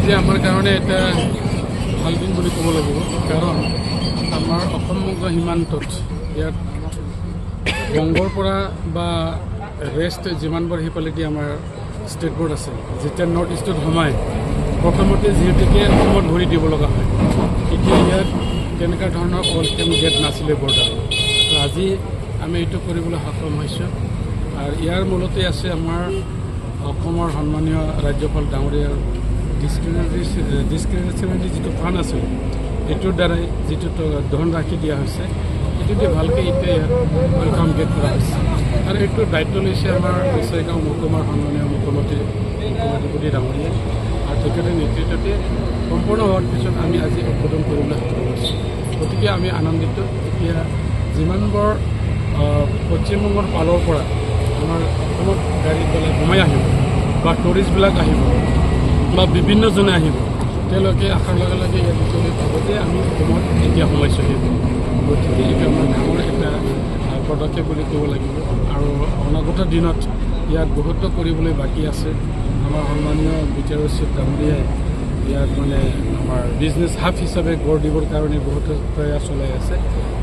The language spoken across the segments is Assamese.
আজি আমাৰ কাৰণে এটা ভাল দিন বুলি ক'ব লাগিব, কাৰণ আমাৰ অসমমুক্ত সীমান্তত ইয়াত বংগৰ পৰা বা ৱেষ্ট যিমানবোৰ সিফালেদি আমাৰ ষ্টেটবোৰ আছে, যেতিয়া নৰ্থ ইষ্টত সোমায় প্ৰথমতে যিহেতুকে অসমত ভৰি দিব লগা হয়। এতিয়া ইয়াত তেনেকুৱা ধৰণৰ অল গেট নাছিলে বৰ্ডাৰ। আজি আমি এইটো কৰিবলৈ সক্ষম হৈছোঁ। আৰু ইয়াৰ মূলতে আছে আমাৰ অসমৰ সন্মানীয় ৰাজ্যপাল ডাঙৰীয়াৰ ডিছক্ৰিমিনেশ্যন যিটো ফাণ্ড আছিল, এইটোৰ দ্বাৰাই যিটো ধনৰাশি দিয়া হৈছে, এইটোতে ভালকৈ এতিয়া ইয়াত ৱেলকাম গেট কৰা হৈছে। আৰু এইটোৰ দায়িত্ব লৈছে আমাৰ বছৰেগাঁও মহকুমাৰ সন্মানীয় মুখ্যমন্ত্ৰী ডাঙৰীয়াই। আৰু তেখেতৰ নেতৃত্বতে সম্পূৰ্ণ হোৱাৰ পিছত আমি আজি উদ্বোধন কৰিবলৈ সক্ষম হৈছোঁ। গতিকে আমি আনন্দিত। এতিয়া যিমানবোৰ পশ্চিমবংগৰ পালৰ পৰা আমাৰ অসমত গাড়ীত গ'লে সোমাই আহিব বা টুৰিষ্টবিলাক আহিব বা বিভিন্নজনে আহিব, তেওঁলোকে আশাৰ লগে লগে ইয়াত চলি পাব যে আমি অসমত এতিয়া সোমাইছোঁহি। গতিকে এইটো আমাৰ ডাঙৰ এটা পদক্ষেপ বুলি ক'ব লাগিব। আৰু অনাগত দিনত ইয়াত বহুতো কৰিবলৈ বাকী আছে। আমাৰ সন্মানীয় বিচাৰৰ চিফ ডাঙৰীয়াই ইয়াত মানে আমাৰ বিজনেছ হাব হিচাপে গঢ় দিবৰ কাৰণে বহুতো প্ৰয়াস চলাই আছে।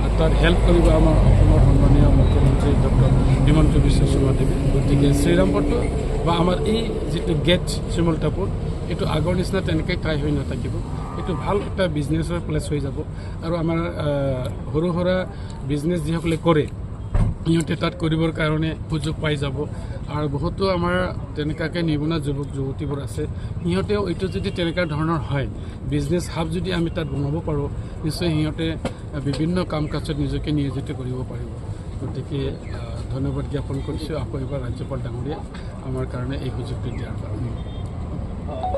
আৰু তাত হেল্প কৰিব আমাৰ অসমৰ সন্মানীয় মুখ্যমন্ত্ৰী ডক্টৰ হিমন্ত বিশ্ব শৰ্মা দেৱে। গতিকে শ্ৰীৰামপুৰটো বা আমাৰ এই যিটো গেট চিমলতাপুৰ, এইটো আগৰ নিচিনা তেনেকৈ ঠাই হৈ নাথাকিব। এইটো ভাল এটা বিজনেছৰ প্লেচ হৈ যাব। আৰু আমাৰ সৰু সুৰা বিজনেছ যিসকলে কৰে সিহঁতে তাত কৰিবৰ কাৰণে সুযোগ পাই যাব। আৰু বহুতো আমাৰ তেনেকুৱাকৈ নিবনুৱা যুৱক যুৱতীবোৰ আছে, সিহঁতেও এইটো যদি তেনেকুৱা ধৰণৰ হয়, বিজনেছ হাব যদি আমি তাত বনাব পাৰোঁ, নিশ্চয় সিহঁতে বিভিন্ন কাম কাজত নিজকে নিয়োজিত কৰিব পাৰিব। গতিকে ধন্যবাদ জ্ঞাপন কৰিছোঁ আকৌ এবাৰ ৰাজ্যপাল ডাঙৰীয়া আমাৰ কাৰণে এই সুযোগটো দিয়াৰ কাৰণে।